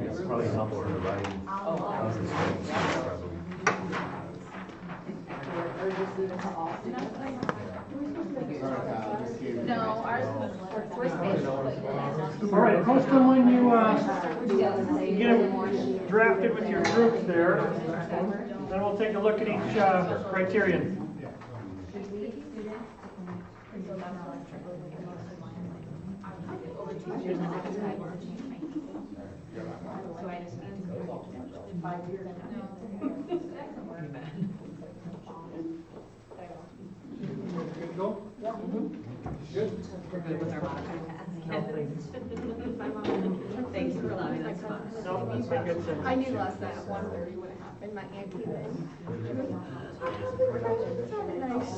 It's probably helpful in the writing. No, ours was first page. All right, post them when you get them drafted with your groups there. Then we'll take a look at each criterion. Good to go? Yeah. Good. We're good with our modified Thanks for allowing us to. No, that's a good sense. I knew last night at 1:30 what happened. My aunt came in. She goes, I nice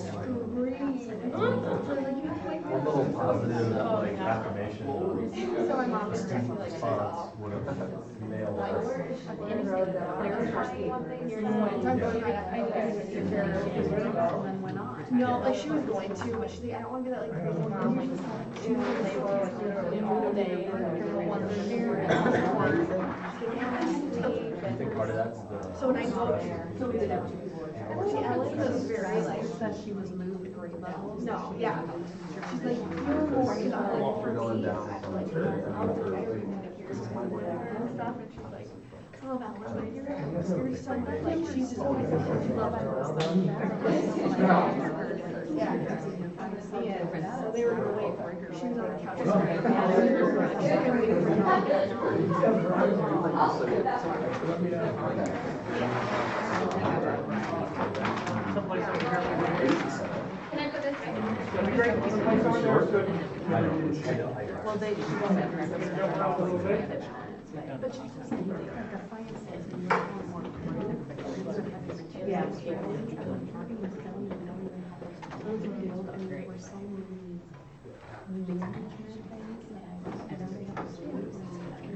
A little positive, like affirmation. So my mom was checking like Response would have nailed us. No, like she was going to, but she's like, I don't want to be that like crazy mom. She was like, all day, I think part of that's the. so when I told her, so we did it. She was very like, Said she was moved grade levels. no, yeah. She's like, you're more, you know, like for Going me, down. I feel like you're and stuff, and she's like, oh, that was like, you're so good. Like, she's just always like, she loves her. Yeah. So they were gonna wait for her. She was on the couch. Someplace over here. Can I put this back? That'd be great. Someplace over there is good. Well, they just want to address it. Jump around a little bit. But she's just like, Yeah.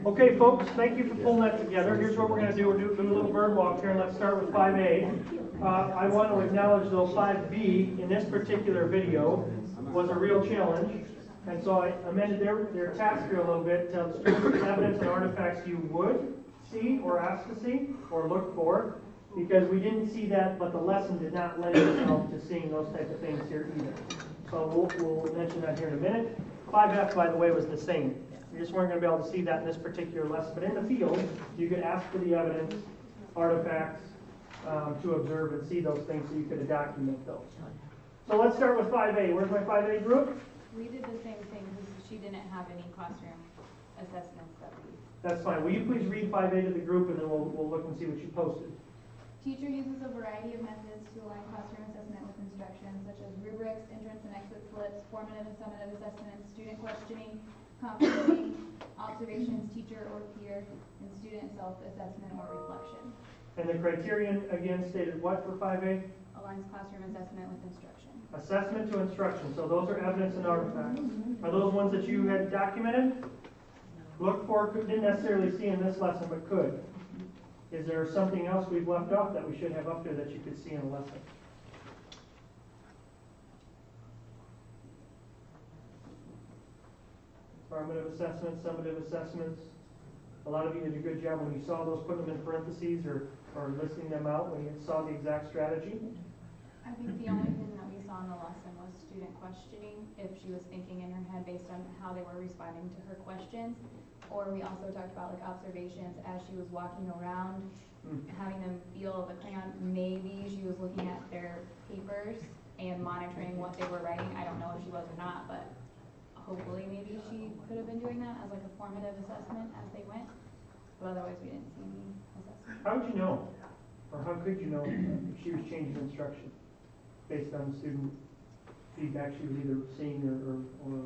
Okay, folks, thank you for pulling that together. Here's what we're going to do. We'll do a little bird walk here, and let's start with 5A. I want to acknowledge, though, 5B in this particular video was a real challenge, and so I amended their task here a little bit to strengthen evidence and artifacts you would see or ask to see or look for, because we didn't see that, but the lesson did not lend itself to seeing those type of things here either. So we'll mention that here in a minute. 5F, by the way, was the same. You just weren't going to be able to see that in this particular lesson. But in the field, you could ask for the evidence, artifacts, to observe and see those things so you could document those. So let's start with 5A. Where's my 5A group? We did the same thing because she didn't have any classroom assessments that we. That's fine. Will you please read 5A to the group, and then we'll look and see what you posted. Teacher uses a variety of methods to align classroom assessment with instruction, such as rubrics, entrance and exit slips, formative and summative assessments, student questioning, competency, observations, teacher or peer, and student self-assessment or reflection. And the criterion, again, stated what for 5A? Aligns classroom assessment with instruction. Assessment to instruction. So those are evidence and artifacts. Are those ones that you had documented? Look for, didn't necessarily see in this lesson, but could. Is there something else we've left off that we should have up there that you could see in a lesson? Formative assessments, summative assessments. A lot of you did a good job when you saw those, putting them in parentheses or listing them out when you saw the exact strategy. I think the only thing that we saw in the lesson was student questioning, if she was thinking in her head based on how they were responding to her questions. Or we also talked about like observations as she was walking around, having them feel the crayon. Maybe she was looking at their papers and monitoring what they were writing. I don't know if she was or not, but hopefully maybe she could have been doing that as like a formative assessment as they went. But otherwise we didn't see any assessment. How would you know, or how could you know if she was changing instruction based on student feedback she was either seeing or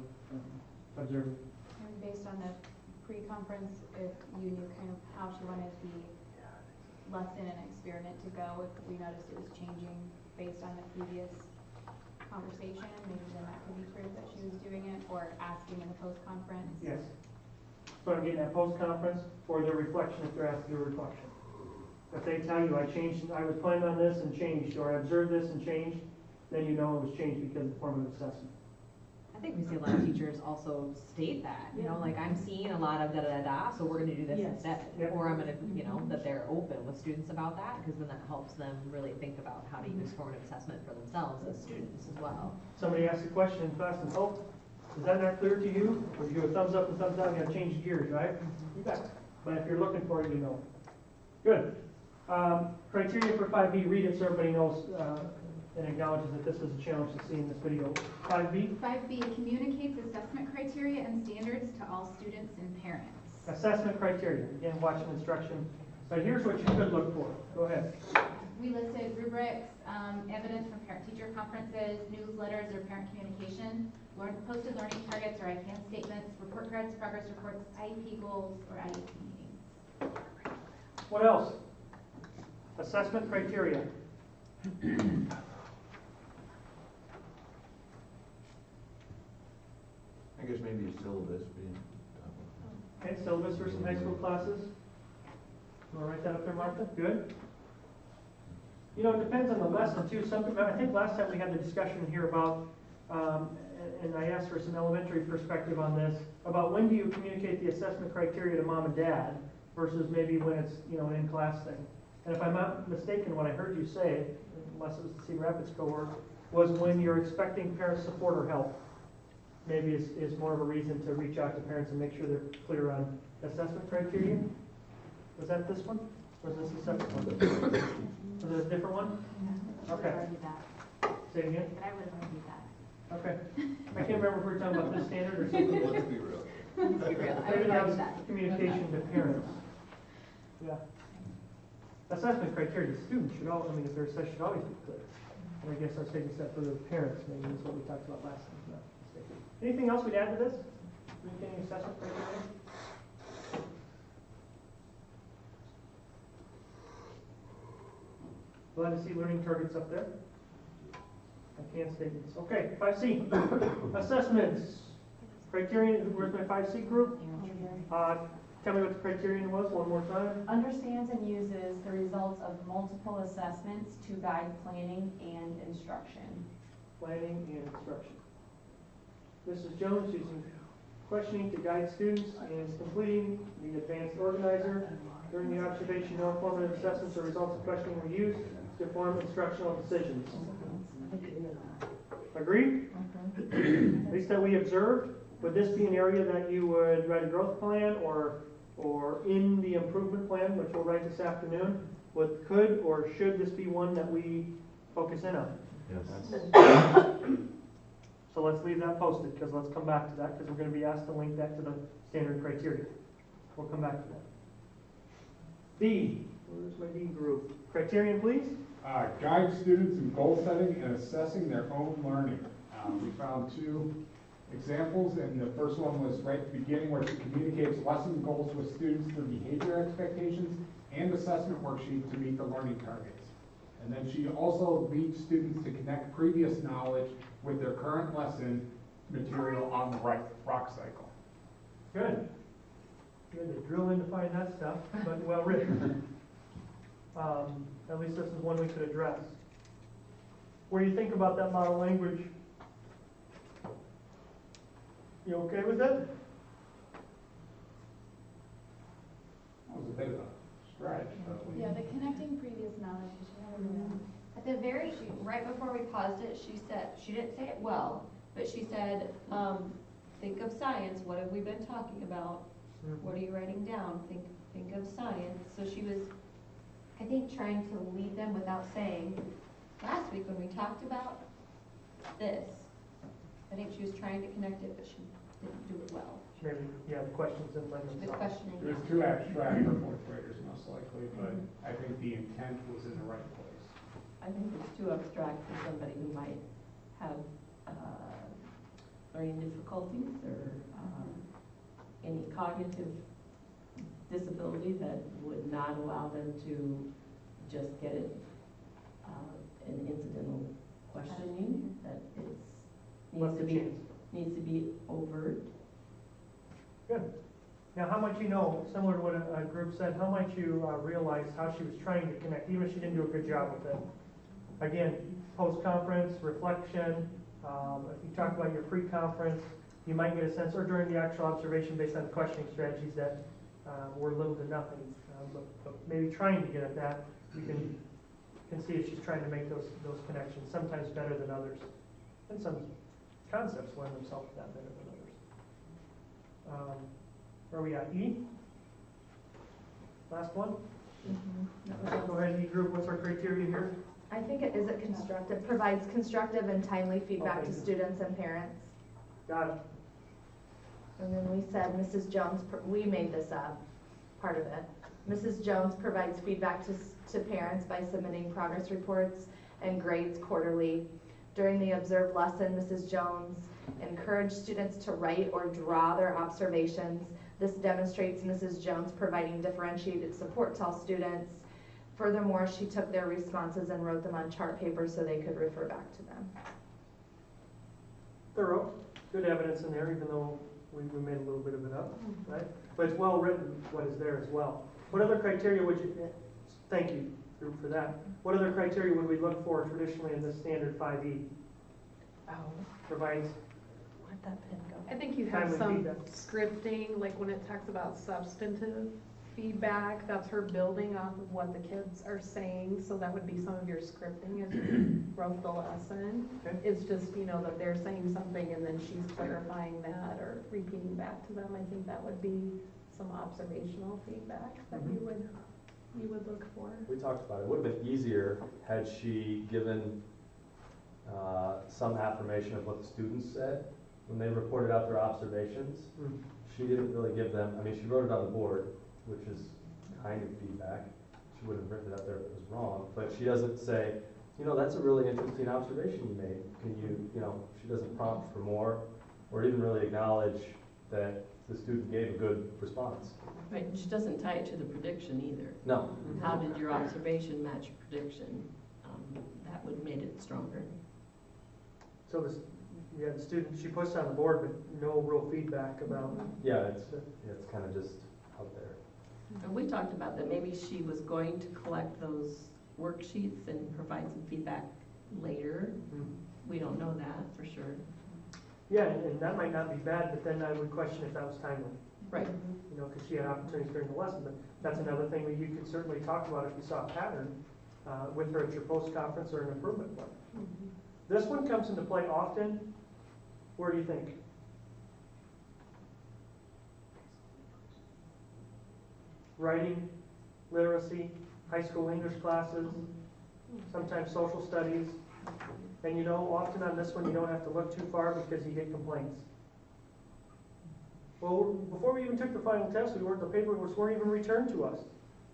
observing? And based on the pre-conference, if you knew kind of how she wanted the lesson and experiment to go, if we noticed it was changing based on the previous conversation, maybe then that could be proof that she was doing it, or asking in the post-conference. Yes. So I'm getting that post-conference or their reflection if they're asked to do a reflection. If they tell you I was planning on this and changed, or I observed this and changed, then you know it was changed because of formative assessment. I I think we see a lot of teachers also state that, you know, like, I'm seeing a lot of da-da-da-da, so we're gonna do this Yes. instead. Yep. Or I'm gonna, you know, that they're open with students about that, because then that helps them really think about how to use formative assessment for themselves as students as well. Somebody asked a question in class and, oh, is that not clear to you? Or you do a thumbs up and thumbs down, you gotta change gears, right? You got it. But if you're looking for it, you know. Good. Criteria for 5B, read it so everybody knows, and acknowledges that this is a challenge to see in this video. 5B, 5B communicates assessment criteria and standards to all students and parents. assessment criteria. Again, watch an instruction. But here's what you could look for. Go ahead. We listed rubrics, evidence from parent-teacher conferences, newsletters or parent communication, posted learning targets or ICANN statements, report cards, progress reports, IEP goals, or IEP meetings. What else? Assessment criteria. I guess maybe a syllabus being. Okay, syllabus for some high school classes. You wanna write that up there, Martha? Good. You know, it depends on the lesson too. I think last time we had the discussion here about, and I asked for some elementary perspective on this, about when do you communicate the assessment criteria to mom and dad versus maybe when it's, you know, an in-class thing. And if I'm not mistaken, what I heard you say, unless it was the Cedar Rapids cohort, was when you're expecting parent support or help. Maybe is more of a reason to reach out to parents and make sure they're clear on assessment criteria. Was that this one? Or is this a separate one? Was it a different one? Okay. Say it again? But I would have argued that. Okay. I can't remember if we were talking about this standard or something. Let's be real. Maybe that was communication to parents. Yeah. Assessment criteria, students should all, I mean, if their assessment should always be clear. And I guess I was taking a step further, parents, maybe is what we talked about last time, if I'm not mistaken. Anything else we'd add to this? Communicating assessment criteria? Glad to see learning targets up there. I can't statements. Okay, 5C, assessments. Criterion, where's my 5C group? Tell me what the criterion was one more time. Understands and uses the results of multiple assessments to guide planning and instruction. Planning and instruction. Mrs. Jones using questioning to guide students and is completing the advanced organizer. During the observation, no formative assessments or results of questioning were used to form instructional decisions. Agreed? At least that we observed. Would this be an area that you would write a growth plan or in the improvement plan, which we'll write this afternoon? Could or should this be one that we focus in on? Yes. So let's leave that posted, because let's come back to that, because we're going to be asked to link that to the standard criteria. We'll come back to that. D, where's my D group? Criterion, please. Guide students in goal setting and assessing their own learning. We found two examples, and the first one was right at the beginning where she communicates lesson goals with students through behavior expectations and assessment worksheet to meet the learning targets. And then she also leads students to connect previous knowledge with their current lesson material on the rock cycle. Good. Good to drill in to find that stuff, but well written. At least this is one we could address. What do you think about that model language? You okay with it? That was a bit of a stretch, but we. Yeah, the connecting previous knowledge, we should have a At the very, right before we paused it, she said, she didn't say it well, but she said, think of science, what have we been talking about? What are you writing down? Think of science. So she was, I think, trying to lead them without saying, last week when we talked about this, I think she was trying to connect it, but she didn't do it well. Maybe, yeah, the questions didn't lend The themselves. questioning. It was too abstract for fourth graders most likely, but I think the intent was in the right place. I think it's too abstract for somebody who might have learning difficulties or any cognitive disability that would not allow them to just get it an incidental questioning, that needs to be overt. Good. Now, how much you know, similar to what a group said, how much you realize how she was trying to connect, even if she didn't do a good job with it. Again, post-conference, reflection, If you talk about your pre-conference, you might get a sense, or during the actual observation based on questioning strategies that were little to nothing. But maybe trying to get at that, you can see if she's trying to make those connections, sometimes better than others. And some concepts lend themselves to that better than others. Where are we at? E? Last one? Go ahead, E group, what's our criteria here? I think is it constructive, provides constructive and timely feedback to students and parents. Got it. And then we said Mrs. Jones, we made this up, part of it. Mrs. Jones provides feedback to parents by submitting progress reports and grades quarterly. During the observed lesson, Mrs. Jones encouraged students to write or draw their observations. This demonstrates Mrs. Jones providing differentiated support to all students. Furthermore, she took their responses and wrote them on chart paper so they could refer back to them. Thorough, good evidence in there, even though we made a little bit of it up, right? But it's well written, what is there as well. What other criteria would you, thank you, group, for that. What other criteria would we look for traditionally in the standard 5E? Oh, Provides where'd that pen go? I think you have timely some feedback. scripting, like when it talks about substantive feedback, that's her building off of what the kids are saying, so that would be some of your scripting as you wrote the lesson. Okay. It's just, you know, that they're saying something and then she's clarifying that or repeating back to them. I think that would be some observational feedback that you would look for. We talked about it. It would have been easier had she given some affirmation of what the students said when they reported out their observations. She didn't really give them, I mean, she wrote it on the board, which is kind of feedback. She would have written it up there if it was wrong, but she doesn't say, you know, that's a really interesting observation you made. Can you know, she doesn't prompt for more or even really acknowledge that the student gave a good response. Right, she doesn't tie it to the prediction either. No. How did your observation match your prediction? That would have made it stronger. So this, yeah, the student, she puts on the board, but no real feedback about. Yeah, it's kind of just out there. And we talked about that, maybe she was going to collect those worksheets and provide some feedback later. We don't know that for sure. Yeah, and that might not be bad, but then I would question if that was timely. Right. You know, because she had opportunities during the lesson, but that's another thing that you could certainly talk about if you saw a pattern with her at your post-conference or an improvement plan. This one comes into play often. Where do you think? Writing, literacy, high school English classes, sometimes social studies. And you know, often on this one, you don't have to look too far because you get complaints. Well, before we even took the final test, the papers weren't even returned to us.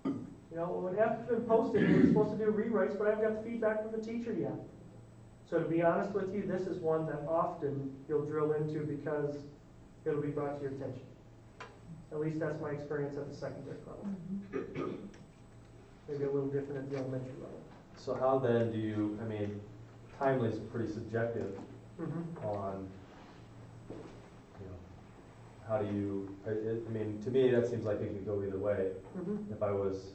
You know, when F has been posted, we were supposed to do rewrites, but I haven't got the feedback from the teacher yet. So to be honest with you, this is one that often you'll drill into because it'll be brought to your attention. At least that's my experience at the secondary level. Maybe a little different at the elementary level. So how then do you, I mean, timely is pretty subjective on, you know, how do you, I mean, to me, that seems like it could go either way. If I was,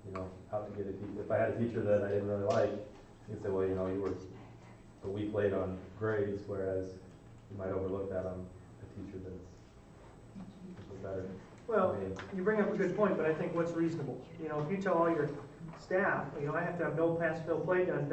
you know, out to get if I had a teacher that I didn't really like, you'd say, well, you know, you were a week late on grades, whereas you might overlook that on a teacher that's better. Well, you bring up a good point, but I think what's reasonable. You know, if you tell all your staff, you know, I have to have no pass, fail, play done,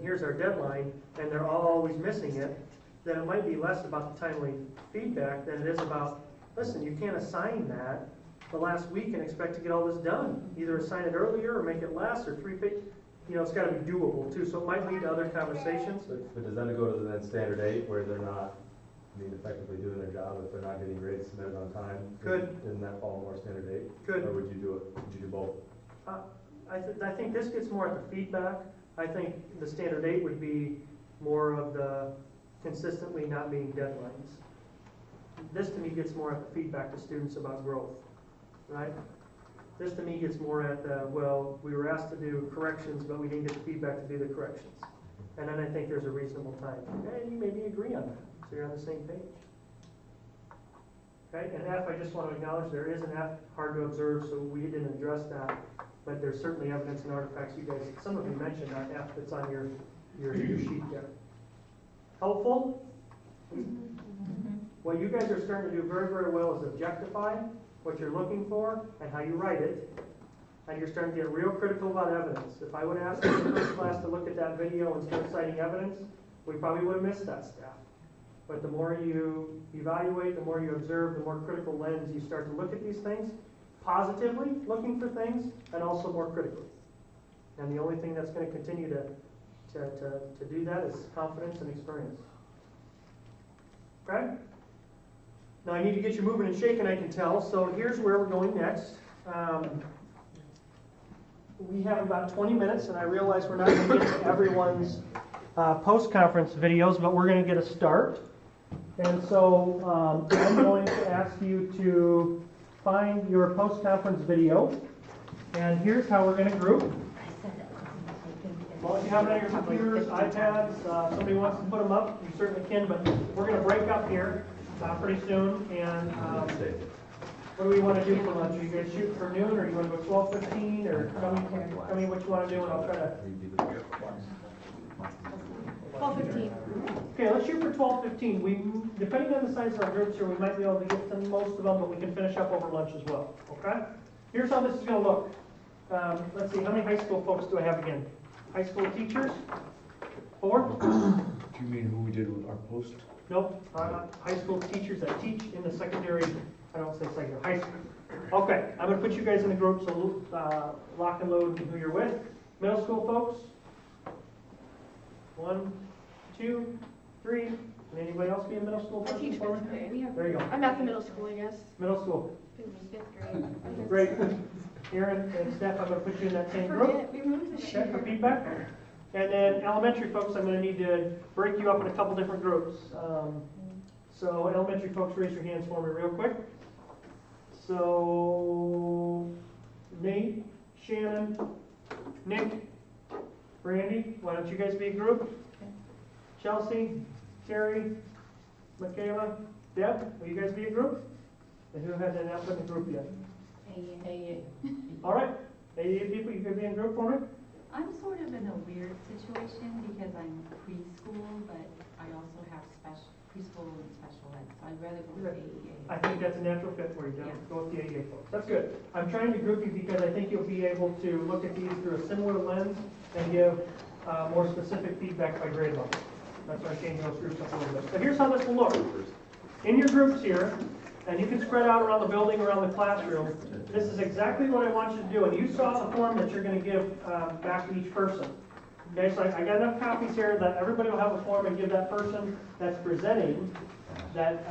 here's our deadline, and they're all always missing it, then it might be less about the timely feedback than it is about, listen, you can't assign that the last week and expect to get all this done. Either assign it earlier or make it less or 3 pages. You know, it's got to be doable too, so it might lead to other conversations. But does that go to the then standard 8 where they're not, I mean, effectively doing their job if they're not getting grades submitted on time? Could. Isn't that fall more standard 8? Could. Or would you do it? Would you do both? I think this gets more at the feedback. I think the standard 8 would be more of the consistently not meeting deadlines. This to me gets more at the feedback to students about growth, right? This to me gets more at the, well, we were asked to do corrections, but we didn't get the feedback to do the corrections. And then I think there's a reasonable time. And you maybe agree on that, so you're on the same page. Okay, and F, I just want to acknowledge there is an F, hard to observe, so we didn't address that. But there's certainly evidence and artifacts you guys, some of you mentioned that F that's on your sheet there. Helpful? What you guys are starting to do very, very well is objectify what you're looking for and how you write it. And you're starting to get real critical about evidence. If I would ask the first class to look at that video and start citing evidence, we probably would have missed that stuff. But the more you evaluate, the more you observe, the more critical lens you start to look at these things, positively looking for things, and also more critically. And the only thing that's going to continue to do that is confidence and experience. Okay? Now I need to get you moving and shaking, I can tell. So here's where we're going next. We have about 20 minutes, and I realize we're not going to get to everyone's post-conference videos, but we're going to get a start. And so I'm going to ask you to find your post-conference video. And here's how we're going to group. Well, if you have it on your computers, iPads, somebody wants to put them up, you certainly can, but we're going to break up here pretty soon. And what do we want to do for lunch? Are you guys shooting for noon, or you want to go 12:15, or tell me what you want to do, and I'll try to. 12:15. Okay, let's shoot for 12:15. We, depending on the size of our groups here, we might be able to get to most of them, but we can finish up over lunch as well. Okay? Here's how this is going to look. Let's see, how many high school folks do I have again? High school teachers? 4? Do you mean who we did with our post? Nope, high school teachers that teach in the secondary, I don't say secondary, high school. Okay, I'm going to put you guys in the group, so lock and load who you're with. Middle school folks? 1, 2, 3. Can anybody else be a middle school I person teach for fifth me? grade. We have, There you go. I'm at the middle school, I guess. Middle school. Fifth grade. Great. Aaron and Steph, I'm going to put you in that same group. Forget, we moved this Check for year. feedback. And then elementary folks, I'm going to need to break you up in a couple different groups. So elementary folks, raise your hands for me real quick. So Nate, Shannon, Nick, Brandy, why don't you guys be a group? Chelsea, Terry, Michaela, Deb, will you guys be a group? And who hasn't now put in a group yet? All right, AA people, you could be in a group for me? I'm sort of in a weird situation because I'm preschool, but I also have preschool and special ed, so I'd rather go with AEA. I think that's a natural fit for you, Deb. Yeah. Go with the AA folks. That's good. I'm trying to group you because I think you'll be able to look at these through a similar lens and give more specific feedback by grade level. That's why I'm changing those groups up a little bit. So here's how this will look. In your groups here, and you can spread out around the building, around the classroom, this is exactly what I want you to do. And you saw the form that you're going to give back to each person. Okay, so I got enough copies here that everybody will have a form and give that person that's presenting, that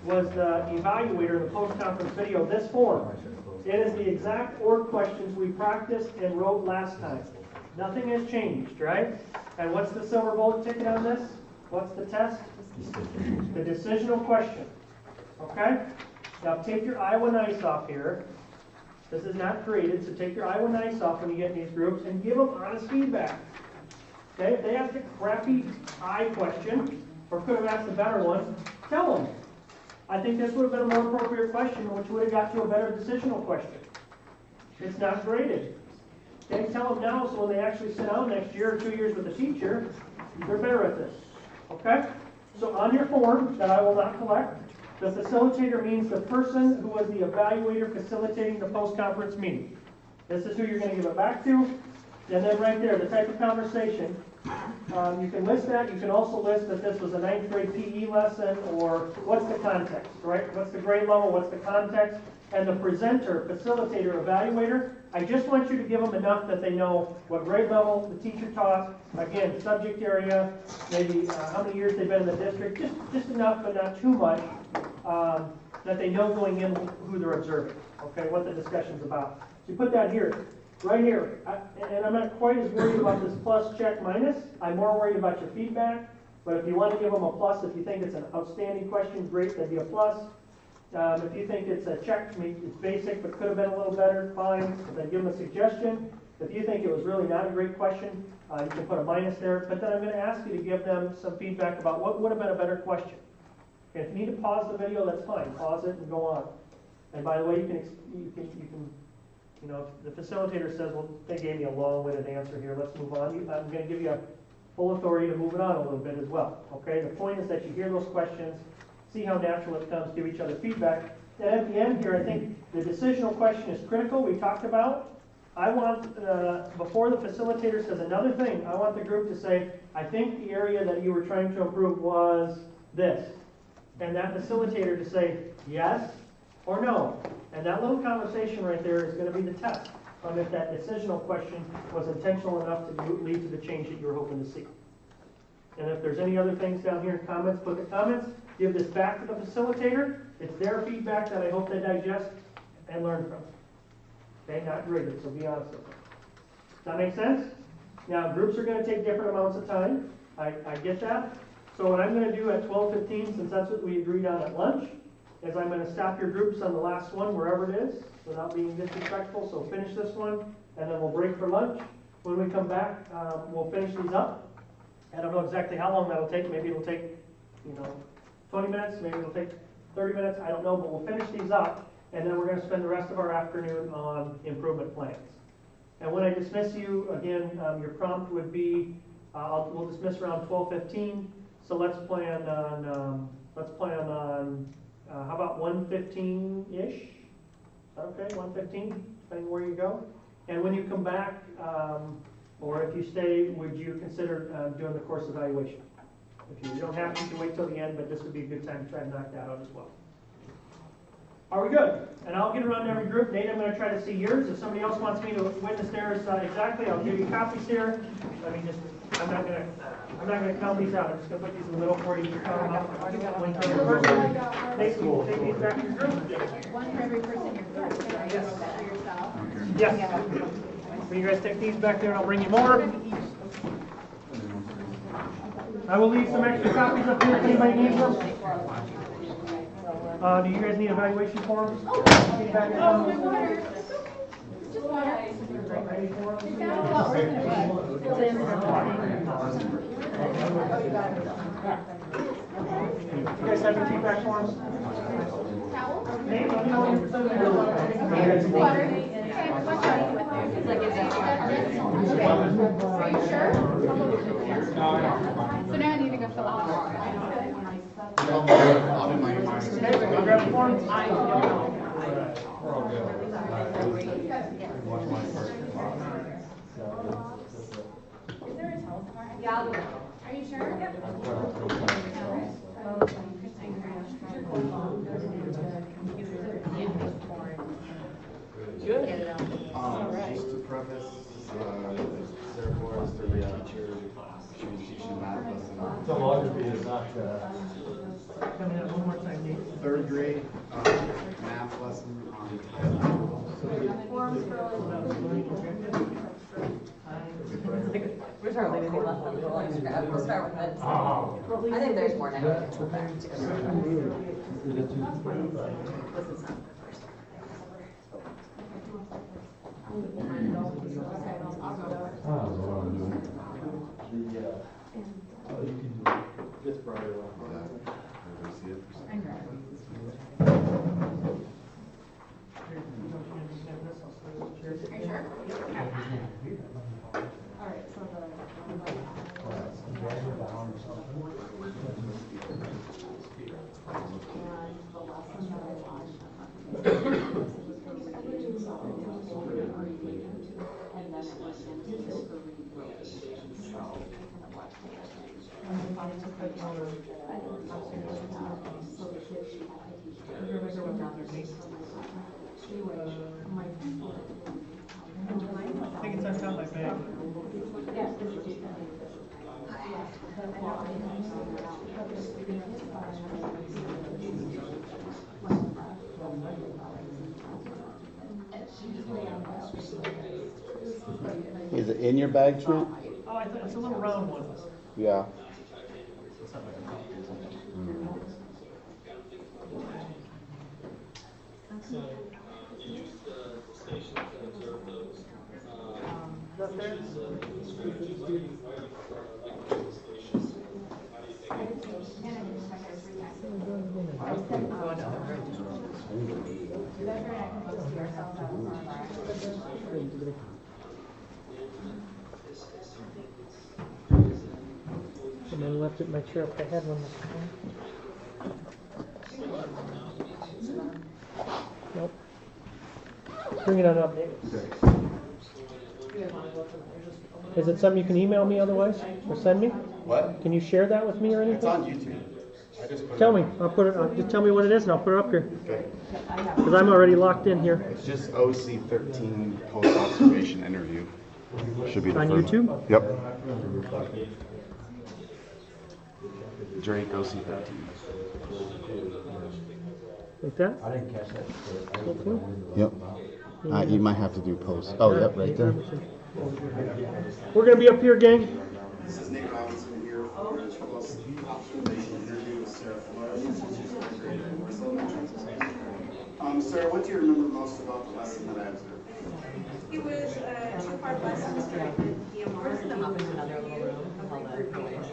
was the evaluator in the post-conference video, this form. It is the exact org questions we practiced and wrote last time. Nothing has changed, right? And what's the silver bullet ticket on this? What's the test? The decisional question. Okay? Now take your Iowa Nice off here. This is not graded, so take your Iowa Nice off when you get in these groups and give them honest feedback. Okay? If they asked a crappy I question, or could have asked a better one, tell them. I think this would have been a more appropriate question, which would have got to a better decisional question. It's not graded. Okay? Tell them now so when they actually sit down next year or 2 years with the teacher, they're better at this. Okay? So on your form that I will not collect, the facilitator means the person who was the evaluator facilitating the post-conference meeting. This is who you're going to give it back to. And then right there, the type of conversation. You can list that. You can also list that this was a 9th grade PE lesson, or what's the context, right? What's the grade level? What's the context? And the presenter, facilitator, evaluator, I just want you to give them enough that they know what grade level the teacher taught, again, subject area, maybe how many years they've been in the district, just enough but not too much that they know going in who they're observing, okay, what the discussion's about. So you put that here, right here, and I'm not quite as worried about this plus, check, minus. I'm more worried about your feedback, but if you want to give them a plus, if you think it's an outstanding question, great, that'd be a plus. If you think it's a check, it's basic but could have been a little better, fine, then give them a suggestion. If you think it was really not a great question, you can put a minus there, but then I'm going to ask you to give them some feedback about what would have been a better question. Okay, if you need to pause the video, that's fine, pause it and go on. And by the way, you can, you know, if the facilitator says, well, they gave me a long-winded answer here, let's move on. I'm going to give you full authority to move it on a little bit as well, okay? The point is that you hear those questions, see how natural it comes, give each other feedback. And at the end here, I think the decisional question is critical, we talked about. I want, before the facilitator says another thing, I want the group to say, I think the area that you were trying to improve was this. And that facilitator to say yes or no. And that little conversation right there is going to be the test on if that decisional question was intentional enough to lead to the change that you were hoping to see. And if there's any other things down here in comments, put the comments, give this back to the facilitator. It's their feedback that I hope they digest and learn from. Okay, not graded, so be honest with them. Does that make sense? Now, groups are going to take different amounts of time. I get that. So what I'm going to do at 12:15, since that's what we agreed on at lunch, is I'm going to stop your groups on the last one, wherever it is, without being disrespectful. So finish this one, and then we'll break for lunch. When we come back, we'll finish these up. I don't know exactly how long that'll take. Maybe it'll take, 20 minutes. Maybe it'll take 30 minutes. I don't know, but we'll finish these up. And then we're going to spend the rest of our afternoon on improvement plans. And when I dismiss you, again, your prompt would be, we'll dismiss around 12:15. So let's plan on how about 1:15-ish? Okay, 1:15, depending where you go. And when you come back, or if you stay, would you consider doing the course evaluation? If you don't have to, you can wait till the end, but this would be a good time to try to knock that out as well. Are we good? And I'll get around every group. Nate, I'm going to try to see yours. If somebody else wants me to witness theirs exactly, I'll give you copies here. Let me just, I'm not going to count these out. I'm just going to put these in the middle for you to count them up. Nate, you take these back to your group. One for every person in your group, right? Yes. For yourself. Yes. So you guys take these back there and I'll bring you more. I will leave some extra copies up here if anybody needs them. Do you guys need evaluation forms? Feedback forms? Just one. Any forms? You guys have your feedback forms? Nate, let me know when you're presenting. Water. Okay, what's wrong with it? It's like, are you sure? So now I need to go fill out more. I'll grab the forms. I don't know. Is there a telephone? Yeah. Are you sure? Just to preface, Sarah Forrest, the teacher, she was teaching math lesson. Tomography is not, Coming up one more time, Nate. Third grade, math lesson on We're starting to left on the line. We'll start with it. I think there's more negative. This is not. Just Friday. see it. Are you sure? All right, so I think it's on top of my bag. Is it in your bag, Trent? Oh, I thought it's a little round one. Yeah. and then left it in my chair if I had one. Nope. Bring it on up, David. Is it something you can email me otherwise, or send me? What? Can you share that with me or anything? It's on YouTube. I just put Tell it me, I'll put it, just tell me what it is and I'll put it up here. Okay. Because I'm already locked in here. It's just OC 13 post-observation interview. Should be the On first. YouTube? Yep. Drake OC 13. Like that? I didn't catch that. Hopefully. Yep. You might have to do post. Oh, yep, right there. We're gonna be up here, gang. This is Nick Robinson here for this post-observation interview with Sarah Flores. Sarah, what do you remember most about the lesson that I observed? It was a two-part lesson starting with EMR. We're just gonna hop into another little room with all the toys.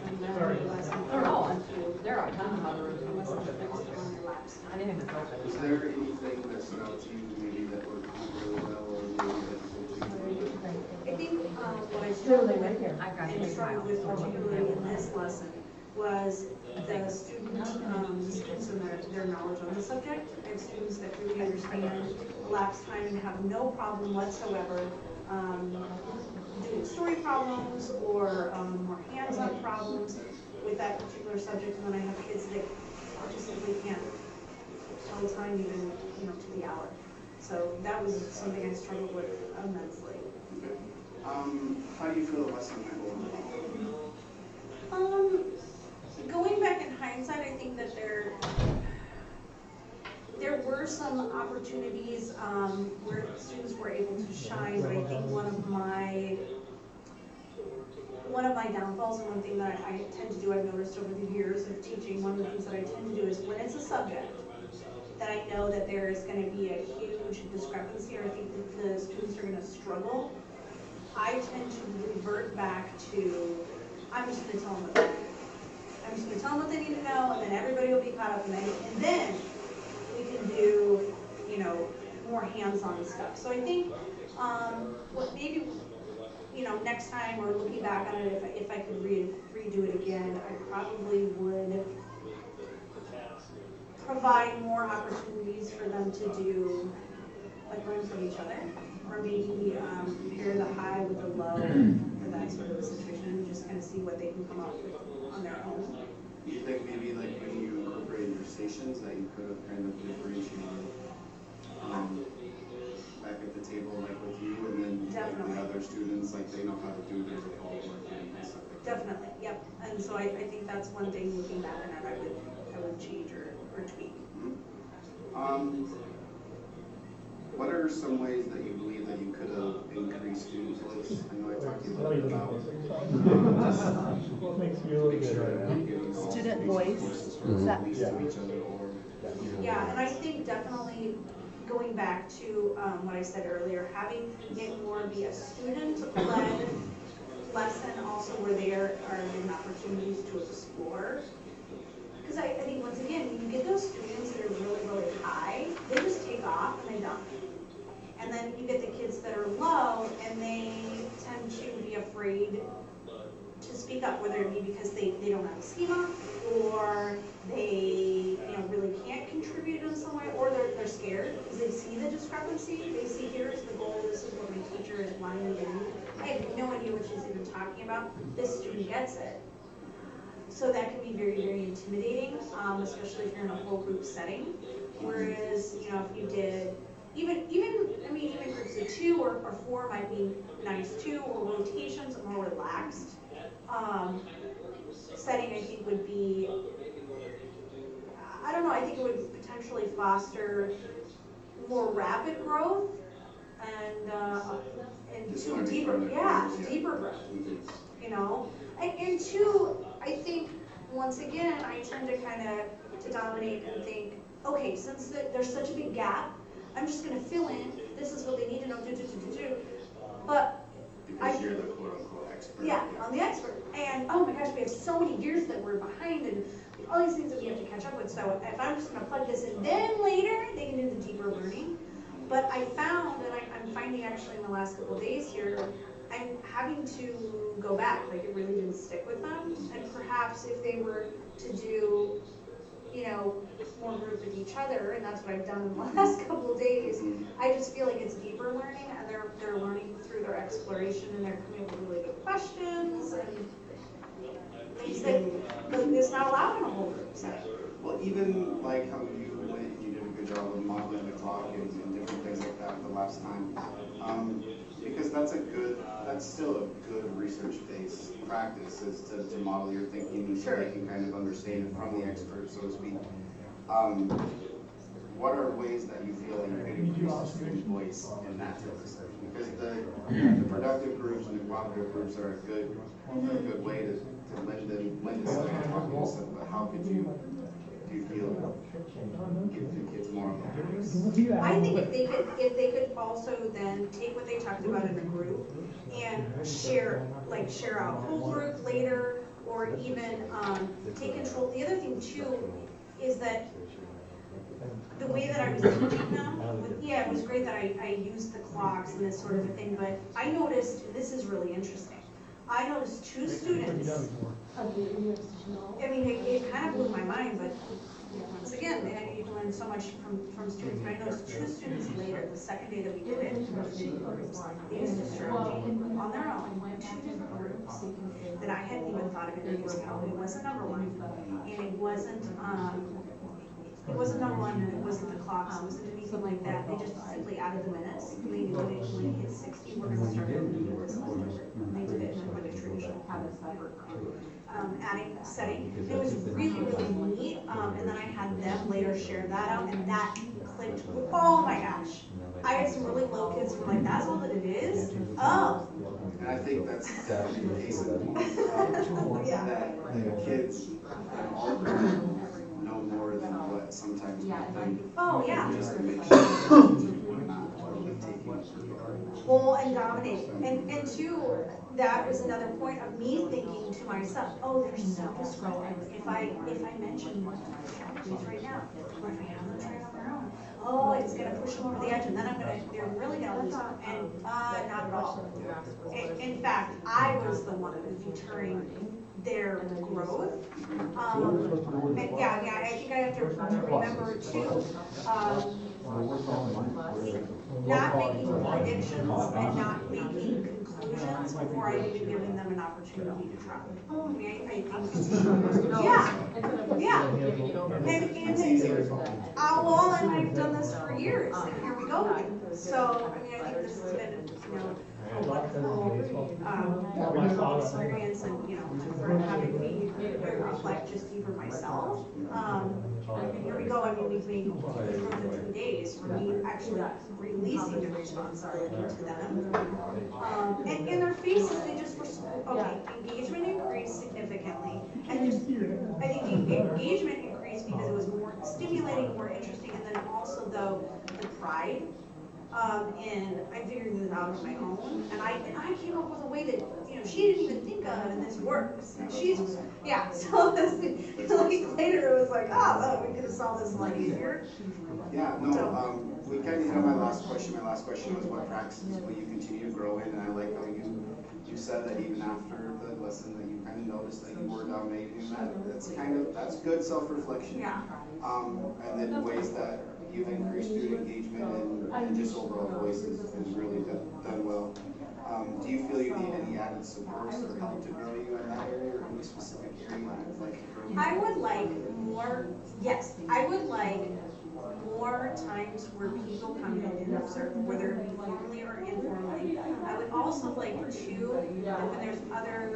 Oh, there are tons of other rooms. Anything that's open. Was there anything that stood out to you maybe that worked really well or maybe that you I think what I struggled with and struggled with particularly in this lesson was the students and their knowledge on the subject. I have students that really understand elapsed time and have no problem whatsoever doing story problems or more hands-on problems with that particular subject, and then I have kids that just simply can't tell the time even to the hour. So that was something I struggled with immensely. Okay. How do you feel the lesson went overall? Going back in hindsight, I think that there were some opportunities where students were able to shine, but I think one of my downfalls and one thing that I tend to do, I've noticed over the years of teaching, one of the things that I tend to do is when it's a subject that I know that there is going to be a huge discrepancy, or I think that the students are going to struggle, I tend to revert back to, I'm just going to tell them what they need. I'm just going to tell them what they need to know, and then everybody will be caught up, and then we can do, more hands-on stuff. So I think what maybe, next time or looking back on it, if I could redo it again, I probably would provide more opportunities for them to do, like learn from each other, or maybe compare the high with the low for that sort of a situation, and just kind of see what they can come up with on their own. Do you think maybe like when you incorporated your stations that you could have kind of differentiated back at the table like with you, and then like, the other students, like they know how to do their recall work and stuff like that? Definitely, yep. And so I think that's one thing looking back on it I would change or tweak. What are some ways that you believe that you could have increased student voice? I know I talked to you a little bit about Student voice. Yeah, and I think definitely going back to what I said earlier, having it more be a student-led lesson, also where they are given opportunities to explore. Because I think, once again, when you get those students that are really, really high, they just take off and they dump. And then you get the kids that are low, and they tend to be afraid to speak up, whether it be because they don't have a schema, or they really can't contribute in some way, or they're scared because they see the discrepancy. They see, here's the goal, this is what my teacher is wanting me to do. I have no idea what she's even talking about. This student gets it. So that can be very, very intimidating, especially if you're in a whole group setting. Whereas, if you did, even groups of 2 or 4 might be nice too, or rotations, a more relaxed setting, I think would be, I don't know, I think it would potentially foster more rapid growth and deeper growth, And 2, I think, once again, I tend to to dominate and think, okay, since there's such a big gap, I'm just going to fill in, this is what they need to know, But because you're the quote-unquote expert. Yeah, I'm the expert. And oh my gosh, we have so many years that we're behind and all these things that we have to catch up with. So if I'm just going to plug this in, then later they can do the deeper learning. But I found, and I'm finding actually in the last couple of days here, I'm having to go back, like it really didn't stick with them. And perhaps if they were to do, you know, more group with each other, and that's what I've done in the last couple of days, I just feel like it's deeper learning, and they're learning through their exploration, and they're coming up with really good questions, and things that is not allowed in a whole group setting. Well, even like how you went and you did a good job of modeling the clock and different things like that the last time. Because that's still a good research-based practice, is to model your thinking so they can kind of understand it from the expert, so to speak. What are ways that you feel like you can increase the student voice in that type of stuff? Because the productive groups and the cooperative groups are a good way to lend themselves to talking and stuff, but how could do you feel give the kids more of a voice? I think if they could also then take what they talked about in a group and share out a whole group later, or even take control. The other thing too is that the way that I was teaching them, yeah, it was great that I used the clocks and this sort of a thing, but I noticed, this is really interesting, I noticed 2 students, I mean, it kind of blew my mind, but once again, you can learn so much from students, but I noticed 2 students later, the second day that we did it, they used to strategy on their own, 2 different groups that I hadn't even thought of it years ago. It wasn't number 1, and it wasn't number 1, and it wasn't the clocks, it wasn't anything like that. They just simply added the minutes, and they knew that when it hit 60, we're going to start doing the words. And they did it in like a traditional adding setting. It was really, really neat, and then I had them later share that out, and that clicked. Oh my gosh. I had some really little kids who were like, that's all that it is? Oh. And I think that's definitely the case of that the kids all know more than what sometimes we think. Oh, yeah. Just to make sure we're not totally taking it. Well, and dominating. And 2, that was another point of me thinking to myself, oh, they're so disruptive. If I mention one of my strategies right now, or if I have them try it on their own, oh, it's going to push them over the edge, and then they're really going to lose them. And not at all. In fact, I was the one deterring their growth. And yeah, I think I have to remember too, not making predictions and not making conclusions before I've even given them an opportunity to try. I mean, I think, yeah. And well, and I've done this for years, and here we go again. So, I mean, I think this has been, a wonderful experience, and, having me reflect just even myself. And here we go, I mean, we've made growth in 2 days, for me actually releasing the responsibility to them. And in their faces, they just were, okay, engagement increased significantly. And just, I think the engagement increased because it was more stimulating, more interesting, and then also, though, the pride. And I figured this out on my own, and I came up with a way that she didn't even think of, and this works. And she's so this, like later it was like, oh, we could have solved this a lot easier. Yeah, no, we kind of hit on my last question. My last question was, what practices will you continue to grow in? And I like how you said that even after the lesson that you kind of noticed that you were dominating that. That's good self-reflection. Yeah. And then ways that you've increased student engagement and just overall voice is really done well. Do you feel you need any added supports or help to grow you in that area, or any specific area you'd like to grow? I would like more, yes, I would like more times where people come in and observe, whether it be formally or informally. I would also like too, that when there's other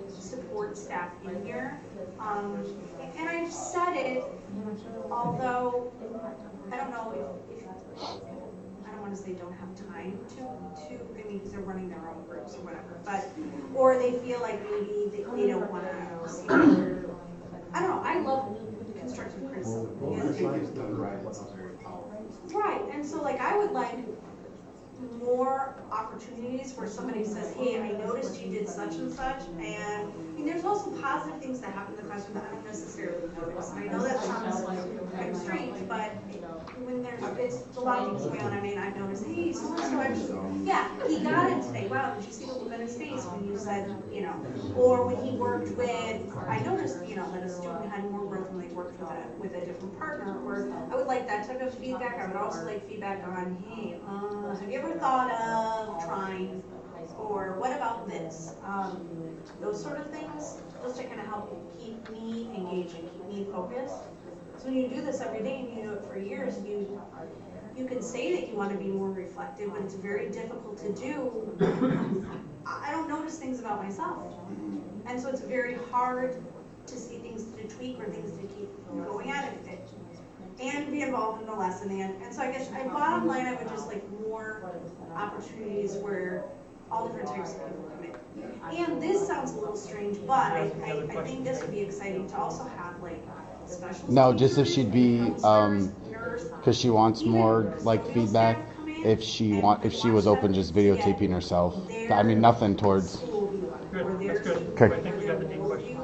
support staff in here, and I've said it, although I don't know if I don't want to say don't have time to I mean, because they're running their own groups or whatever, but or they feel like maybe they don't want to see I don't know. I love constructive criticism. I think it's done right. It's very powerful. Right, and so like I would like more opportunities where somebody says, hey, I noticed you did such and such, and I mean, there's also positive things that happen in the classroom that I don't necessarily notice. And I know that sounds kind of strange, but when it's a lot of things going on, I mean, I've noticed, hey, so-and-so actually, yeah, he got it today. Wow, did you see the look on his face when you said, you know, or when he worked with, I noticed, you know, that a student had more growth when they worked with a different partner, or I would like that type of feedback. I would also like feedback on, hey, have you ever thought of trying, or what about this? Those sort of things, just to kind of help keep me engaged and keep me focused. So when you do this every day and you do it for years, you can say that you want to be more reflective, but it's very difficult to do. I don't notice things about myself. And so it's very hard to see things to tweak or things to keep going at it. And be involved in the lesson, and so I guess bottom line, I would just like more opportunities where all different types of people come in. And this sounds a little strange, but I think this would be exciting to also have like special. No, just if she'd be, because she wants more like feedback. If she was open, just videotaping herself. I mean, nothing towards. Good, that's good. Okay. I think we got the deep question.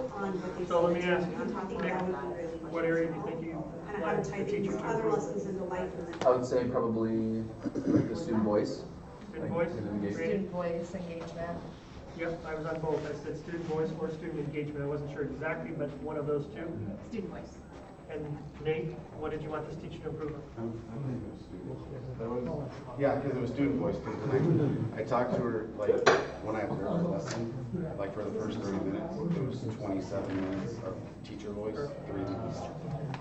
So let me ask you, Nick, what area do you think you want the teacher to improve? I would say probably the student voice. Student voice? Student voice engagement. Yep, I was on both. I said student voice or student engagement. I wasn't sure exactly, but one of those two. Student voice. And Nate, what did you want this teacher to improve on? Yeah, because it was student voice. Because I talked to her like when I observed the lesson, like for the first 30 minutes, it was 27 minutes of teacher voice, 3 minutes.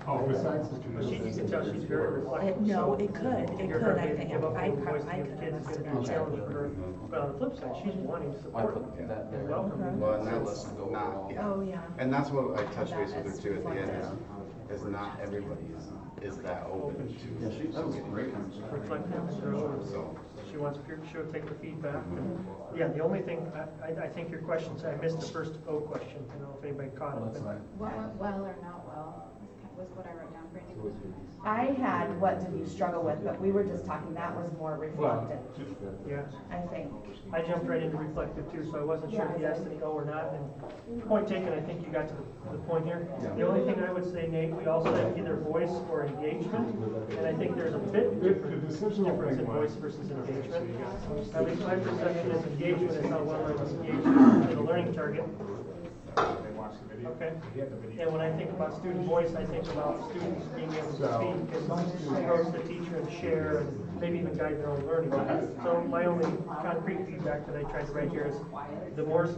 Oh, besides the But you can tell she's very reflective. No, it could, I think. Give up any voice to give kids, it's gonna be a challenge for her. But on the flip side, she's wanting to support them. And welcome. Well, and that's not, yeah. Oh, yeah. And that's what I touched base with her too at the end, is not everybody is that open to. That was great. Reflective, so she wants, she'll take the feedback. And yeah, the only thing, I think your questions, I missed the first O question, I don't know if anybody caught it. But What went well or not well was what I wrote down for you. I had what did you struggle with, but we were just talking, that was more reflective, yeah, I think. I jumped right into reflective too, so I wasn't sure if you asked any O or not. And point taken, I think you got to the point here. The only thing I would say, Nate, we also have either voice or engagement, and I think there's a bit difference in voice versus engagement. At least my perception is engagement is how well I was engaged in the learning target. Okay. And when I think about student voice, I think about students being able to speak and approach the teacher and share and maybe even guide their own learning. So my only concrete feedback that I tried to write here is the more,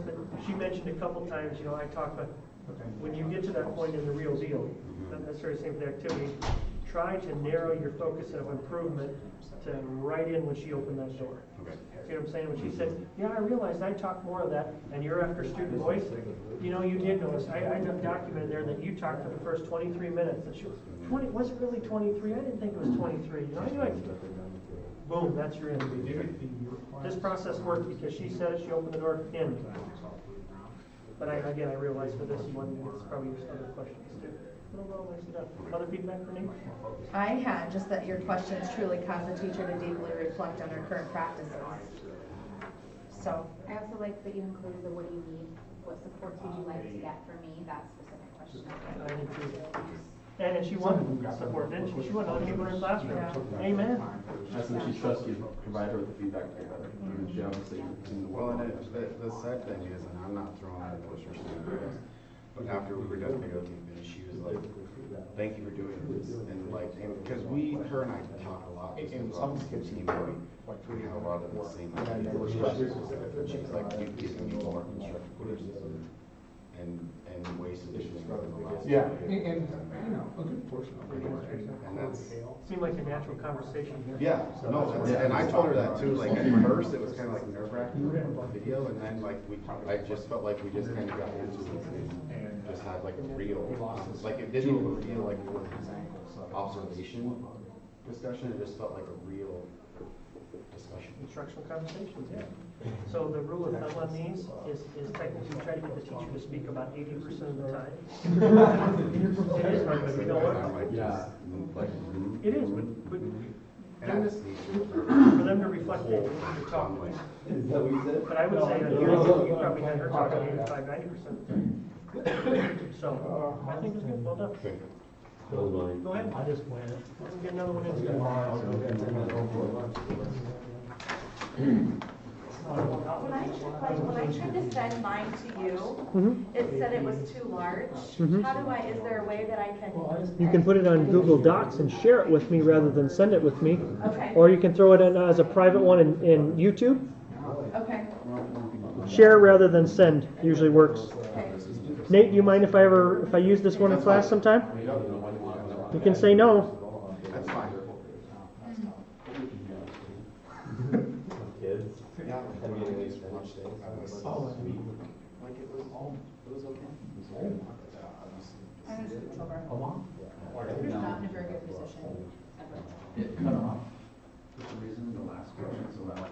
she mentioned a couple times, you know, I talk about when you get to that point in the real deal, not necessarily the same for the activity, try to narrow your focus of improvement to right in when she opened that door. See what I'm saying? When she said, yeah, I realized I talked more of that, and you're after student voice, you know, you did notice. I documented there that you talked for the first 23 minutes. And she was, 20, was it really 23? I didn't think it was 23. You know, I knew boom, that's your end. This process worked because she said it, she opened the door in. But again, I realized for this one, it's probably your other questions too. Other feedback for me? I had just that your questions truly cause the teacher to deeply reflect on her current practices. So. I also like that you included the what do you need, what supports would you like to get from me, that specific question. I did too. And she wanted support, didn't she? She wanted other people in her classroom. Yeah. Amen. That's when she trusts you to provide her with the feedback to get better. She obviously. Well, and the sad thing is, and I'm not throwing out a push or something, but after we were done videotaping, she was like, thank you for doing this. And like, because her and I talk a lot. In some kids, we have a lot of the same ideas. She's like, you've given me more constructive criticism and ways to do things. Yeah, and you know, a good portion of it. And that's seemed like a natural conversation here. Yeah, no, and I told her that too. Like at first, it was kind of like nerve-wracking video, and then like I just felt like we just kind of got into it and just had like a real, like it didn't even feel like observation discussion. It just felt like a real discussion. Instructional conversations, yeah. So the rule of thumb on these is technically try to get the teacher to speak about 80% of the time. It is hard, but you know what? Yeah. It is, but them for them to reflect on what you're talking about. Is that what you said? But I would say that you probably had her talking 85–90%. So, I think it's good, well done. Go ahead. I just went. Let's get another one in. When I tried to send mine to you, it said it was too large. How do is there a way that I can? You can put it on Google Docs and share it with me rather than send it with me. Okay. Or you can throw it in as a private one in YouTube. Okay. Share rather than send usually works. Okay. Nate, do you mind if I use this one in class sometime? You can say no. That's fine. Kids. Yeah. And getting these finished days. Oh, sweet. Like it was okay. I understood it's over. We're just not in a very good position ever. It cut off. For some reason, the last question, so that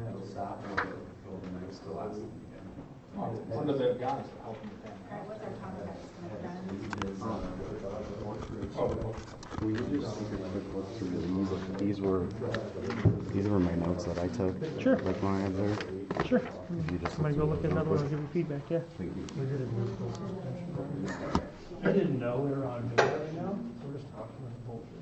it'll stop and it'll be nice to last again. One of the guys helping the family. Alright, what's our context? We could just take a quick look through these. These were my notes that I took. Sure. Like when I observed. Sure. If you just Somebody go look at another one and give you feedback, yeah. I didn't know we were on video right now, so we're just talking about bullshit.